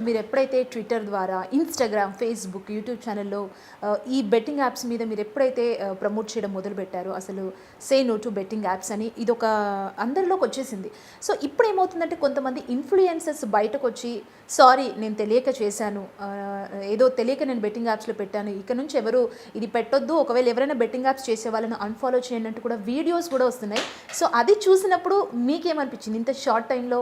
మీరు ఎప్పుడైతే ట్విట్టర్ ద్వారా, ఇన్‌స్టాగ్రామ్, ఫేస్‌బుక్, యూట్యూబ్ ఛానెల్‌లో ఈ బెట్టింగ్ యాప్స్ మీద మీరు ఎప్పుడైతే ప్రమోట్ చేయడం మొదలుపెట్టారో, అసలు say no to betting apps అని ఇదొక అందరిలోకి వచ్చేసింది. సో ఇప్పుడు ఏమవుతుందంటే కొంతమంది ఇన్‌ఫ్లుయెన్సర్స్ బయటకొచ్చి సారీ నేను తెలియక చేశాను, ఏదో తెలియక నేను బెట్టింగ్ యాప్స్‌లో పెట్టాను, ఇక నుంచి ఎవరు ఇది పెట్టొద్దు, ఒకవేళ ఎవరైనా బెట్టింగ్ యాప్స్ చేసే వాళ్ళని అన్‌ఫాలో చేయండి అంటూ కూడా వీడియోస్ కూడా వస్తున్నాయి. సో అది చూసినప్పుడు మీకేమనిపించింది ఇంత షార్ట్ టైంలో?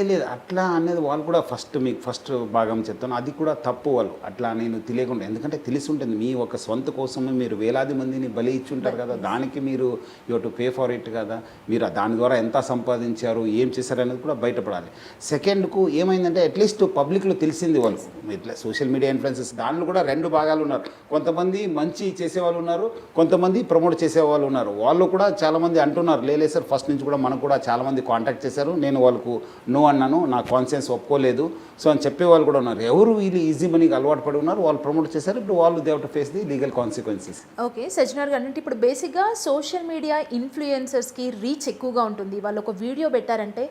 లేదు అట్లా అనేది వాళ్ళు కూడా మీకు ఫస్ట్ భాగం చెప్తాను, అది కూడా తప్పు. వాళ్ళు అట్లా నేను తెలియకుండా, ఎందుకంటే తెలిసి ఉంటుంది మీ ఒక సొంత కోసమే మీరు వేలాది మందిని బలి ఇచ్చి ఉంటారు కదా, దానికి మీరు you to pay for it కదా. మీరు దాని ద్వారా ఎంత సంపాదించారు, ఏం చేశారు అనేది కూడా బయటపడాలి. సెకండ్కు ఏమైందంటే అట్లీస్ట్ పబ్లిక్లో తెలిసింది వాళ్ళు ఇట్లా సోషల్ మీడియా ఇన్ఫ్లుయెన్సెస్, దానిలో కూడా రెండు భాగాలు ఉన్నారు. కొంతమంది మంచి చేసేవాళ్ళు ఉన్నారు, కొంతమంది ప్రమోట్ చేసేవాళ్ళు ఉన్నారు. వాళ్ళు కూడా చాలామంది అంటున్నారు లేదు సార్ ఫస్ట్ నుంచి కూడా మనకు కూడా చాలామంది కాంటాక్ట్ చేశారు, నేను వాళ్ళకు నో అన్నాను, నా కాన్షియన్స్ ఒప్పుకోలేదు సో అని చెప్పే వాళ్ళు కూడా ఉన్నారు. ఎవరు వీళ్ళు ఈజీ మనీకి అలవాటు పడి ఉన్నారు, వాళ్ళు ప్రమోట్ చేశారు, ఇప్పుడు వాళ్ళు they have to face the legal consequences. Okay Sajjanar గారు, అంటే ఇప్పుడు బేసిక్గా సోషల్ మీడియా ఇన్ఫ్లుయెన్సర్స్కి రీచ్ ఎక్కువగా ఉంటుంది. వాళ్ళు ఒక వీడియో పెట్టారంటే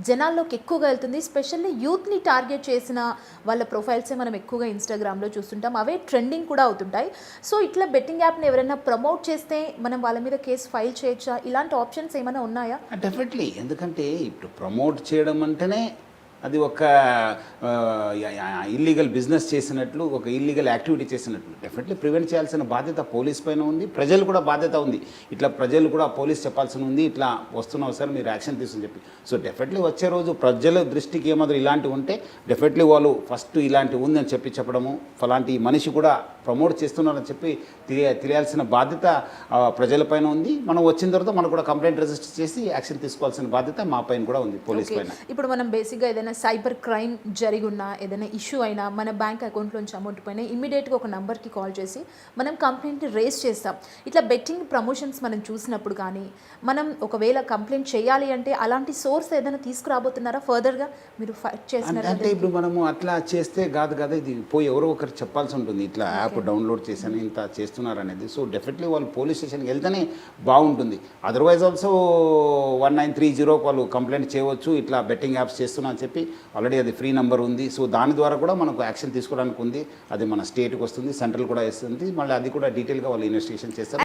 జనాల్లోకి ఎక్కువగా వెళ్తుంది. స్పెషల్లీ యూత్ని టార్గెట్ చేసిన వాళ్ళ ప్రొఫైల్సే మనం ఎక్కువగా ఇన్స్టాగ్రామ్లో చూస్తుంటాం, అవే ట్రెండింగ్ కూడా అవుతుంటాయి. సో ఇట్లా బెట్టింగ్ యాప్ని ఎవరైనా ప్రమోట్ చేస్తే మనం వాళ్ళ మీద కేసు ఫైల్ చేయొచ్చా? ఇలాంటి ఆప్షన్స్ ఏమైనా ఉన్నాయా? డెఫినెట్లీ, ఎందుకంటే ఇప్పుడు ప్రమోట్ చేయడం అంటేనే అది ఒక ఇల్లీగల్ బిజినెస్ చేసినట్లు, ఒక ఇల్లీగల్ యాక్టివిటీ చేసినట్లు. డెఫినెట్లీ ప్రివెంట్ చేయాల్సిన బాధ్యత పోలీస్ పైన ఉంది, ప్రజలు కూడా బాధ్యత ఉంది. ఇట్లా ప్రజలు కూడా పోలీస్ చెప్పాల్సి ఉంది, ఇట్లా వస్తున్నావు సార్ మీరు యాక్షన్ తీసుకుని చెప్పి. సో డెఫినెట్లీ వచ్చే రోజు ప్రజల దృష్టికి ఏమాత్రం ఇలాంటివి ఉంటే డెఫినెట్లీ వాళ్ళు ఫస్ట్ ఇలాంటివి ఉందని చెప్పడము, ఫలాంటి మనిషి కూడా ప్రమోట్ చేస్తున్నారని చెప్పి తెలియాల్సిన బాధ్యత ప్రజలపైన ఉంది. మనం వచ్చిన తర్వాత మనం కూడా కంప్లైంట్ రిజిస్టర్ చేసి యాక్షన్ తీసుకోవాల్సిన బాధ్యత మా పైన కూడా ఉంది, పోలీస్ పైన. ఇప్పుడు మనం బేసిక్గా ఏదైనా సైబర్ క్రైమ్ జరిగి ఉన్నా, ఏదైనా ఇష్యూ అయినా, మన బ్యాంక్ అకౌంట్లోంచి అమౌంట్ పైన ఇమ్మీడియట్గా ఒక నెంబర్కి కాల్ చేసి మనం కంప్లైంట్ రేస్ చేస్తాం. ఇట్లా బెట్టింగ్ ప్రమోషన్స్ మనం చూసినప్పుడు కానీ మనం ఒకవేళ కంప్లైంట్ చేయాలి అంటే అలాంటి సోర్స్ ఏదైనా తీసుకురాబోతున్నారా ఫర్దర్గా మీరు ఫైట్ చేసినారా? అంటే ఇప్పుడు మనము అట్లా చేస్తే కాదు కదా, ఇది పోయి ఎవరో ఒకరు చెప్పాల్సి ఉంటుంది, ఇట్లా యాప్ డౌన్లోడ్ చేశాను ఇంత చేస్తున్నారు అనేది. సో డెఫినెట్లీ వాళ్ళు పోలీస్ స్టేషన్కి వెళ్తేనే బాగుంటుంది. అదర్వైజ్ ఆల్సో 1930 వాళ్ళు కంప్లైంట్ చేయవచ్చు, ఇట్లా బెట్టింగ్ యాప్స్ చేస్తున్నా అని చెప్పి. ఆల్రెడీ అది ఫ్రీ నెంబర్ ఉంది, సో దాని ద్వారా కూడా మనకు యాక్షన్ తీసుకోవడానికి ఉంది. అది మన స్టేట్కి వస్తుంది, సెంట్రల్ కూడా ఇస్తుంది, మళ్ళీ అది కూడా డీటెయిల్గా వాళ్ళు ఇన్వెస్టిగేషన్ చేస్తారు.